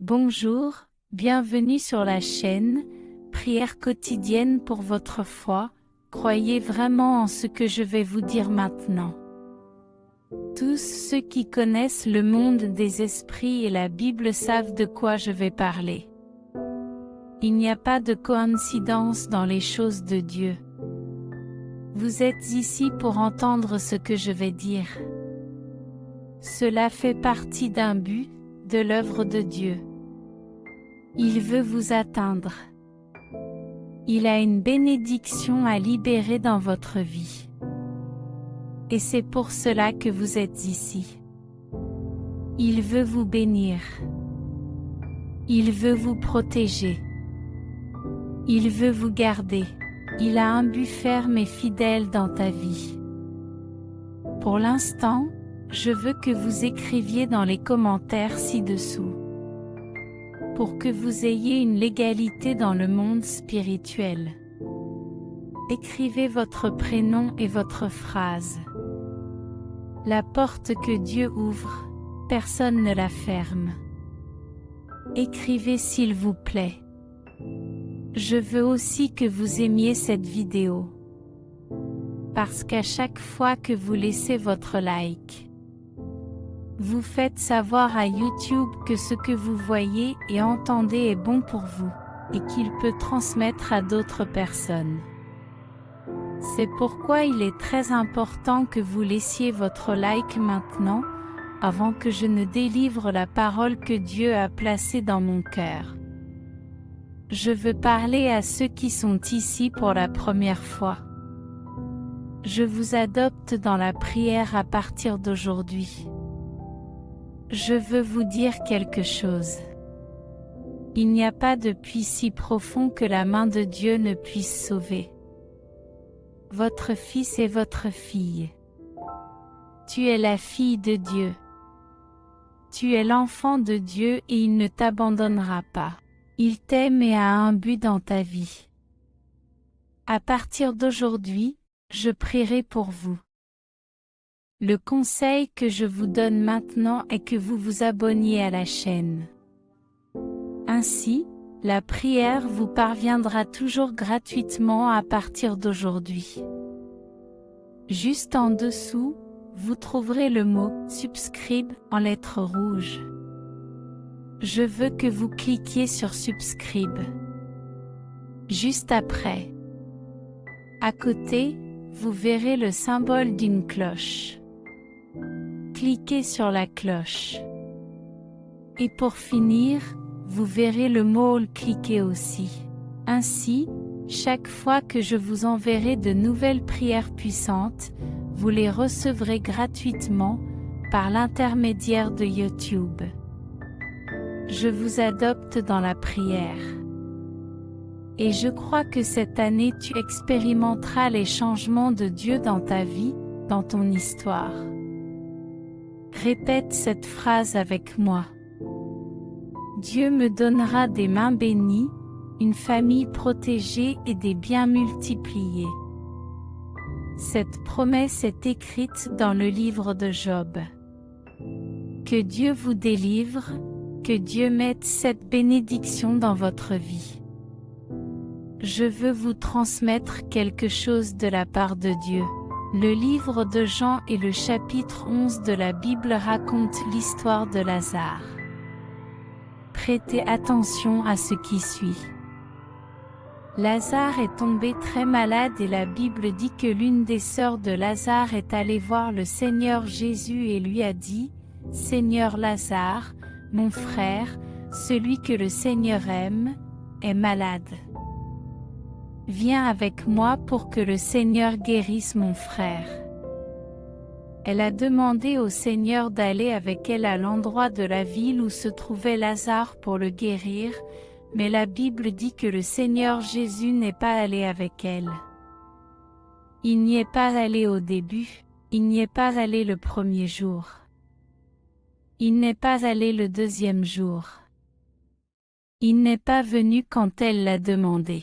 Bonjour, bienvenue sur la chaîne, prière quotidienne pour votre foi, croyez vraiment en ce que je vais vous dire maintenant. Tous ceux qui connaissent le monde des esprits et la Bible savent de quoi je vais parler. Il n'y a pas de coïncidence dans les choses de Dieu. Vous êtes ici pour entendre ce que je vais dire. Cela fait partie d'un but, de l'œuvre de Dieu. Il veut vous atteindre. Il a une bénédiction à libérer dans votre vie. Et c'est pour cela que vous êtes ici. Il veut vous bénir. Il veut vous protéger. Il veut vous garder. Il a un but ferme et fidèle dans ta vie. Pour l'instant, je veux que vous écriviez dans les commentaires ci-dessous. Pour que vous ayez une légalité dans le monde spirituel. Écrivez votre prénom et votre phrase. La porte que Dieu ouvre, personne ne la ferme. Écrivez s'il vous plaît. Je veux aussi que vous aimiez cette vidéo. Parce qu'à chaque fois que vous laissez votre like, vous faites savoir à YouTube que ce que vous voyez et entendez est bon pour vous, et qu'il peut transmettre à d'autres personnes. C'est pourquoi il est très important que vous laissiez votre like maintenant, avant que je ne délivre la parole que Dieu a placée dans mon cœur. Je veux parler à ceux qui sont ici pour la première fois. Je vous adopte dans la prière à partir d'aujourd'hui. Je veux vous dire quelque chose. Il n'y a pas de puits si profond que la main de Dieu ne puisse sauver. Votre fils et votre fille. Tu es la fille de Dieu. Tu es l'enfant de Dieu et il ne t'abandonnera pas. Il t'aime et a un but dans ta vie. À partir d'aujourd'hui, je prierai pour vous. Le conseil que je vous donne maintenant est que vous vous abonniez à la chaîne. Ainsi, la prière vous parviendra toujours gratuitement à partir d'aujourd'hui. Juste en dessous, vous trouverez le mot « Subscribe » en lettres rouges. Je veux que vous cliquiez sur « Subscribe ». Juste après. À côté, vous verrez le symbole d'une cloche. Cliquez sur la cloche. Et pour finir, vous verrez le mot « cliquer » aussi. Ainsi, chaque fois que je vous enverrai de nouvelles prières puissantes, vous les recevrez gratuitement, par l'intermédiaire de YouTube. Je vous adopte dans la prière. Et je crois que cette année tu expérimenteras les changements de Dieu dans ta vie, dans ton histoire. Répète cette phrase avec moi. Dieu me donnera des mains bénies, une famille protégée et des biens multipliés. Cette promesse est écrite dans le livre de Job. Que Dieu vous délivre, que Dieu mette cette bénédiction dans votre vie. Je veux vous transmettre quelque chose de la part de Dieu. Le livre de Jean et le chapitre 11 de la Bible racontent l'histoire de Lazare. Prêtez attention à ce qui suit. Lazare est tombé très malade et la Bible dit que l'une des sœurs de Lazare est allée voir le Seigneur Jésus et lui a dit « Seigneur Lazare, mon frère, celui que le Seigneur aime, est malade. Viens avec moi pour que le Seigneur guérisse mon frère. » Elle a demandé au Seigneur d'aller avec elle à l'endroit de la ville où se trouvait Lazare pour le guérir, mais la Bible dit que le Seigneur Jésus n'est pas allé avec elle. Il n'y est pas allé au début, il n'y est pas allé le premier jour. Il n'est pas allé le deuxième jour. Il n'est pas venu quand elle l'a demandé.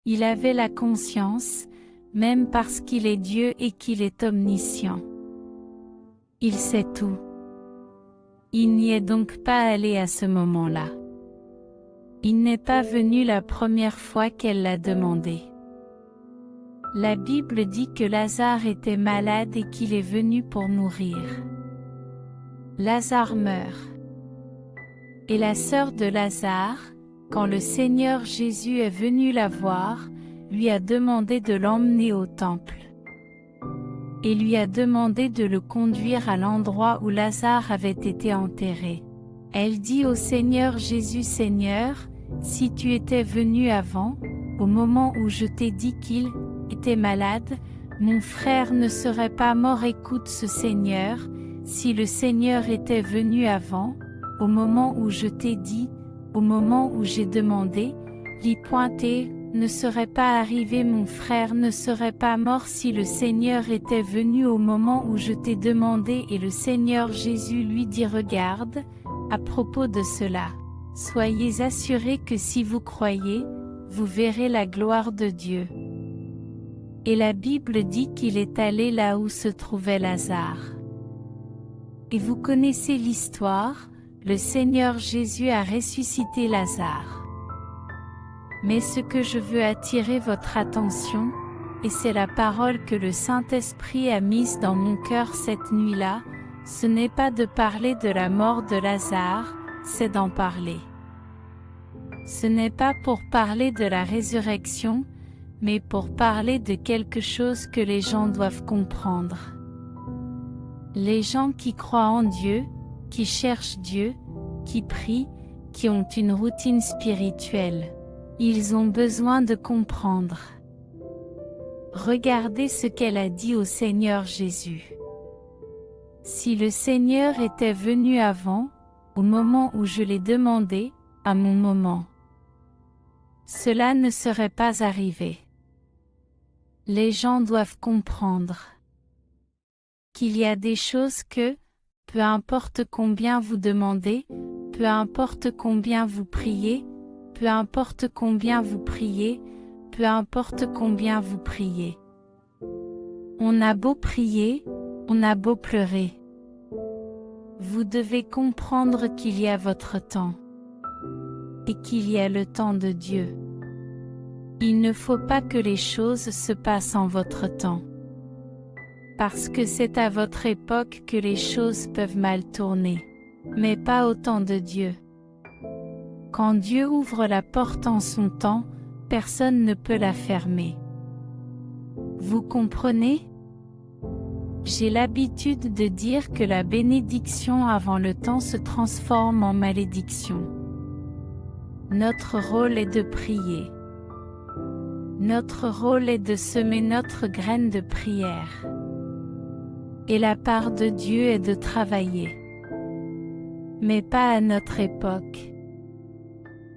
Il avait la conscience, même parce qu'il est Dieu et qu'il est omniscient. Il sait tout. Il n'y est donc pas allé à ce moment-là. Il n'est pas venu la première fois qu'elle l'a demandé. La Bible dit que Lazare était malade et qu'il est venu pour nourrir. Lazare meurt. Et la sœur de Lazare, quand le Seigneur Jésus est venu la voir, lui a demandé de l'emmener au temple. Et lui a demandé de le conduire à l'endroit où Lazare avait été enterré. Elle dit au Seigneur Jésus: Seigneur, si tu étais venu avant, au moment où je t'ai dit qu'il était malade, mon frère ne serait pas mort. Écoute ce Seigneur, si le Seigneur était venu avant, au moment où je t'ai dit, au moment où j'ai demandé, l'y pointer, ne serait pas arrivé, mon frère ne serait pas mort. Si le Seigneur était venu au moment où je t'ai demandé. Et le Seigneur Jésus lui dit: regarde, à propos de cela, soyez assurés que si vous croyez, vous verrez la gloire de Dieu. Et la Bible dit qu'il est allé là où se trouvait Lazare. Et vous connaissez l'histoire, le Seigneur Jésus a ressuscité Lazare. Mais ce que je veux attirer votre attention, et c'est la parole que le Saint-Esprit a mise dans mon cœur cette nuit-là, ce n'est pas de parler de la mort de Lazare, c'est d'en parler. Ce n'est pas pour parler de la résurrection, mais pour parler de quelque chose que les gens doivent comprendre. Les gens qui croient en Dieu, qui cherchent Dieu, qui prient, qui ont une routine spirituelle. Ils ont besoin de comprendre. Regardez ce qu'elle a dit au Seigneur Jésus. Si le Seigneur était venu avant, au moment où je l'ai demandé, à mon moment, cela ne serait pas arrivé. Les gens doivent comprendre qu'il y a des choses que, peu importe combien vous demandez, peu importe combien vous priez, peu importe combien vous priez, peu importe combien vous priez. On a beau prier, on a beau pleurer. Vous devez comprendre qu'il y a votre temps. Et qu'il y a le temps de Dieu. Il ne faut pas que les choses se passent en votre temps. Parce que c'est à votre époque que les choses peuvent mal tourner. Mais pas au temps de Dieu. Quand Dieu ouvre la porte en son temps, personne ne peut la fermer. Vous comprenez? J'ai l'habitude de dire que la bénédiction avant le temps se transforme en malédiction. Notre rôle est de prier. Notre rôle est de semer notre graine de prière. Et la part de Dieu est de travailler. Mais pas à notre époque.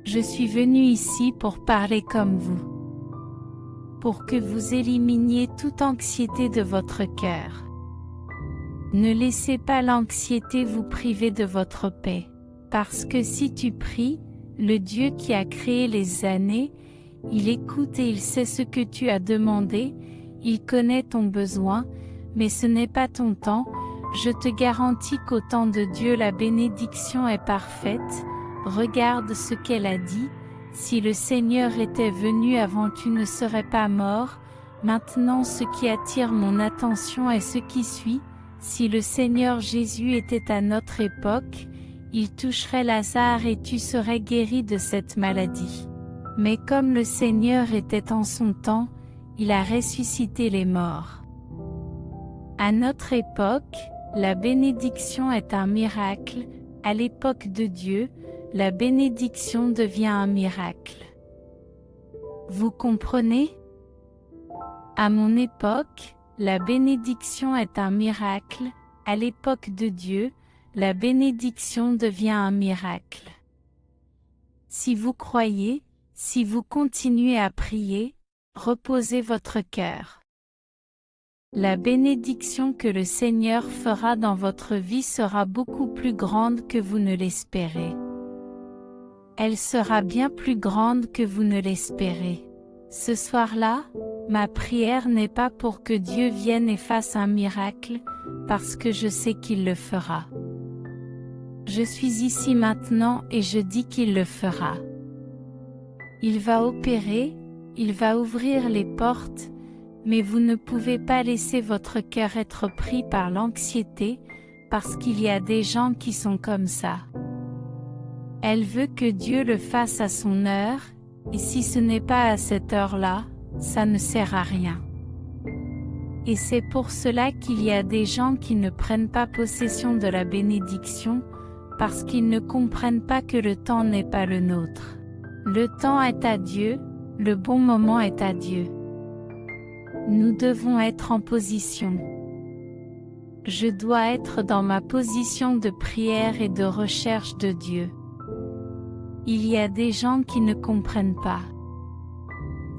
Je suis venu ici pour parler comme vous. Pour que vous éliminiez toute anxiété de votre cœur. Ne laissez pas l'anxiété vous priver de votre paix. Parce que si tu pries, le Dieu qui a créé les années, il écoute et il sait ce que tu as demandé, il connaît ton besoin, mais ce n'est pas ton temps. Je te garantis qu'au temps de Dieu la bénédiction est parfaite. Regarde ce qu'elle a dit, si le Seigneur était venu avant tu ne serais pas mort. Maintenant ce qui attire mon attention est ce qui suit, si le Seigneur Jésus était à notre époque, il toucherait Lazare et tu serais guéri de cette maladie. Mais comme le Seigneur était en son temps, il a ressuscité les morts. À notre époque, la bénédiction est un miracle, à l'époque de Dieu, la bénédiction devient un miracle. Vous comprenez? À mon époque, la bénédiction est un miracle, à l'époque de Dieu, la bénédiction devient un miracle. Si vous croyez, si vous continuez à prier, reposez votre cœur. La bénédiction que le Seigneur fera dans votre vie sera beaucoup plus grande que vous ne l'espérez. Elle sera bien plus grande que vous ne l'espérez. Ce soir-là, ma prière n'est pas pour que Dieu vienne et fasse un miracle, parce que je sais qu'il le fera. Je suis ici maintenant et je dis qu'il le fera. Il va opérer, il va ouvrir les portes, mais vous ne pouvez pas laisser votre cœur être pris par l'anxiété, parce qu'il y a des gens qui sont comme ça. Elle veut que Dieu le fasse à son heure, et si ce n'est pas à cette heure-là, ça ne sert à rien. Et c'est pour cela qu'il y a des gens qui ne prennent pas possession de la bénédiction, parce qu'ils ne comprennent pas que le temps n'est pas le nôtre. Le temps est à Dieu, le bon moment est à Dieu. Nous devons être en position. Je dois être dans ma position de prière et de recherche de Dieu. Il y a des gens qui ne comprennent pas.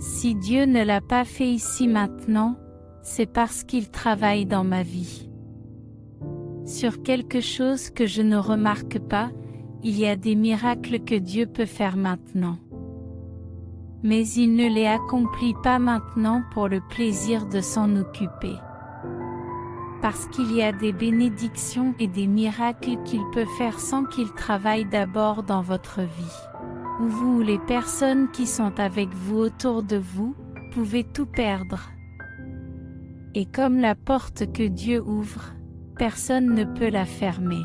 Si Dieu ne l'a pas fait ici maintenant, c'est parce qu'il travaille dans ma vie. Sur quelque chose que je ne remarque pas, il y a des miracles que Dieu peut faire maintenant. Mais il ne les accomplit pas maintenant pour le plaisir de s'en occuper. Parce qu'il y a des bénédictions et des miracles qu'il peut faire sans qu'il travaille d'abord dans votre vie. Ou vous ou les personnes qui sont avec vous autour de vous, pouvez tout perdre. Et comme la porte que Dieu ouvre, personne ne peut la fermer.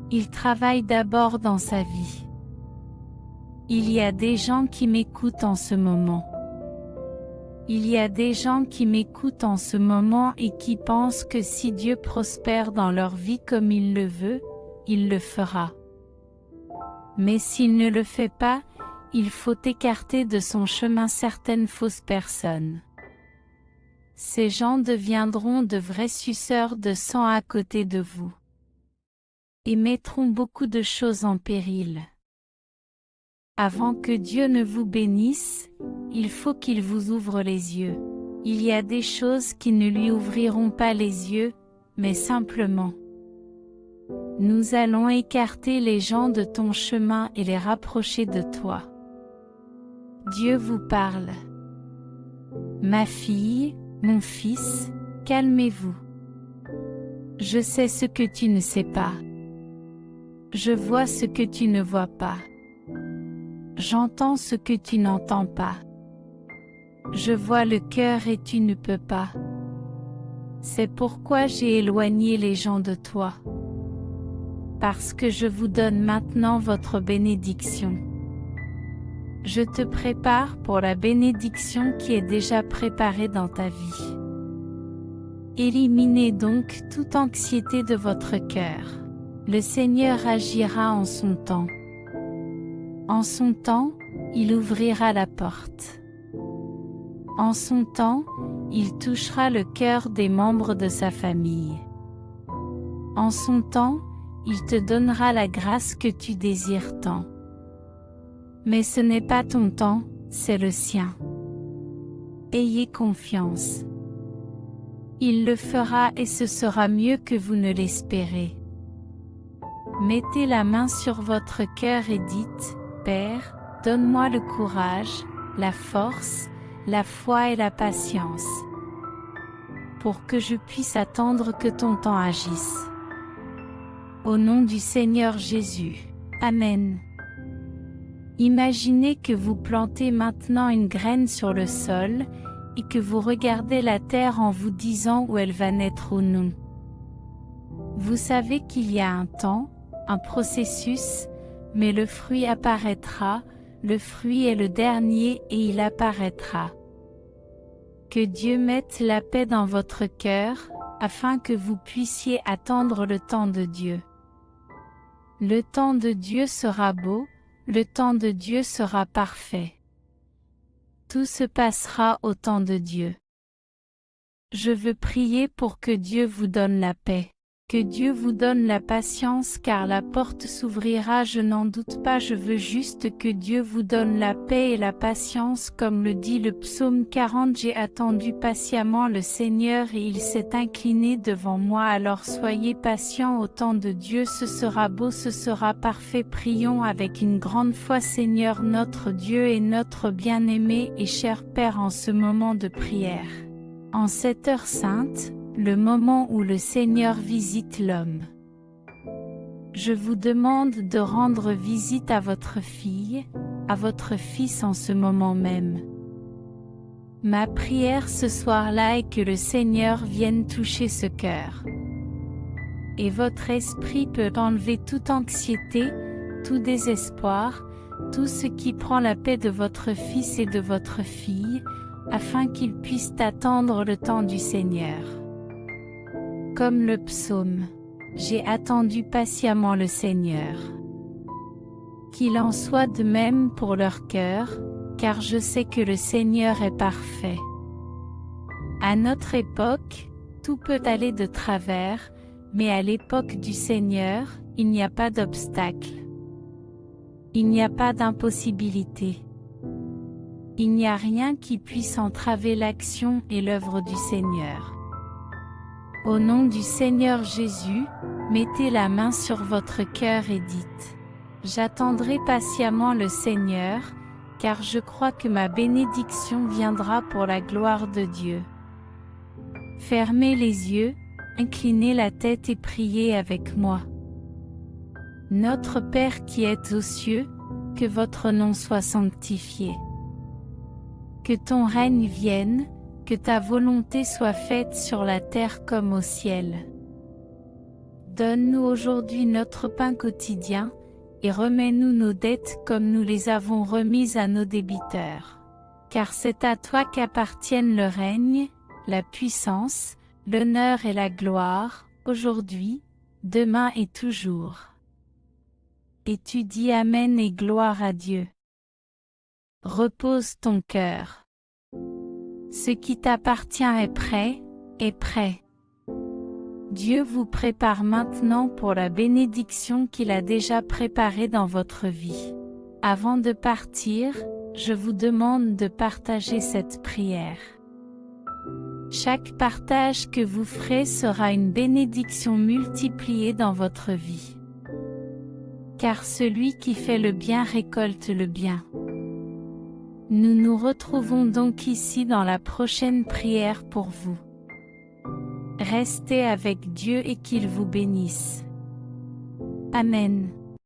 Il travaille d'abord dans sa vie. Il y a des gens qui m'écoutent en ce moment. Il y a des gens qui m'écoutent en ce moment et qui pensent que si Dieu prospère dans leur vie comme il le veut, il le fera. Mais s'il ne le fait pas, il faut écarter de son chemin certaines fausses personnes. Ces gens deviendront de vrais suceurs de sang à côté de vous. Et mettront beaucoup de choses en péril. Avant que Dieu ne vous bénisse, il faut qu'il vous ouvre les yeux. Il y a des choses qui ne lui ouvriront pas les yeux, mais simplement. Nous allons écarter les gens de ton chemin et les rapprocher de toi. Dieu vous parle. Ma fille, mon fils, calmez-vous. Je sais ce que tu ne sais pas. Je vois ce que tu ne vois pas. J'entends ce que tu n'entends pas. Je vois le cœur et tu ne peux pas. C'est pourquoi j'ai éloigné les gens de toi. Parce que je vous donne maintenant votre bénédiction. Je te prépare pour la bénédiction qui est déjà préparée dans ta vie. Éliminez donc toute anxiété de votre cœur. Le Seigneur agira en son temps. En son temps, il ouvrira la porte. En son temps, il touchera le cœur des membres de sa famille. En son temps, il te donnera la grâce que tu désires tant. Mais ce n'est pas ton temps, c'est le sien. Ayez confiance. Il le fera et ce sera mieux que vous ne l'espérez. Mettez la main sur votre cœur et dites, Père, donne-moi le courage, la force, la foi et la patience, pour que je puisse attendre que ton temps agisse. Au nom du Seigneur Jésus. Amen. Imaginez que vous plantez maintenant une graine sur le sol, et que vous regardez la terre en vous disant où elle va naître ou non. Vous savez qu'il y a un temps, un processus, mais le fruit apparaîtra, le fruit est le dernier et il apparaîtra. Que Dieu mette la paix dans votre cœur, afin que vous puissiez attendre le temps de Dieu. Le temps de Dieu sera beau, le temps de Dieu sera parfait. Tout se passera au temps de Dieu. Je veux prier pour que Dieu vous donne la paix. Que Dieu vous donne la patience car la porte s'ouvrira, je n'en doute pas, je veux juste que Dieu vous donne la paix et la patience comme le dit le psaume 40. J'ai attendu patiemment le Seigneur et il s'est incliné devant moi, alors soyez patients au temps de Dieu, ce sera beau, ce sera parfait. Prions avec une grande foi. Seigneur notre Dieu et notre bien-aimé et cher Père, en ce moment de prière, en cette heure sainte, le moment où le Seigneur visite l'homme. Je vous demande de rendre visite à votre fille, à votre fils en ce moment même. Ma prière ce soir-là est que le Seigneur vienne toucher ce cœur. Et votre esprit peut enlever toute anxiété, tout désespoir, tout ce qui prend la paix de votre fils et de votre fille, afin qu'ils puissent attendre le temps du Seigneur. Comme le psaume, j'ai attendu patiemment le Seigneur. Qu'il en soit de même pour leur cœur, car je sais que le Seigneur est parfait. À notre époque, tout peut aller de travers, mais à l'époque du Seigneur, il n'y a pas d'obstacle. Il n'y a pas d'impossibilité. Il n'y a rien qui puisse entraver l'action et l'œuvre du Seigneur. Au nom du Seigneur Jésus, mettez la main sur votre cœur et dites: j'attendrai patiemment le Seigneur, car je crois que ma bénédiction viendra pour la gloire de Dieu. Fermez les yeux, inclinez la tête et priez avec moi. Notre Père qui es aux cieux, que votre nom soit sanctifié. Que ton règne vienne, que ta volonté soit faite sur la terre comme au ciel. Donne-nous aujourd'hui notre pain quotidien, et remets-nous nos dettes comme nous les avons remises à nos débiteurs. Car c'est à toi qu'appartiennent le règne, la puissance, l'honneur et la gloire, aujourd'hui, demain et toujours. Et tu dis Amen et gloire à Dieu. Repose ton cœur. Ce qui t'appartient est prêt, est prêt. Dieu vous prépare maintenant pour la bénédiction qu'il a déjà préparée dans votre vie. Avant de partir, je vous demande de partager cette prière. Chaque partage que vous ferez sera une bénédiction multipliée dans votre vie. Car celui qui fait le bien récolte le bien. Nous nous retrouvons donc ici dans la prochaine prière pour vous. Restez avec Dieu et qu'il vous bénisse. Amen.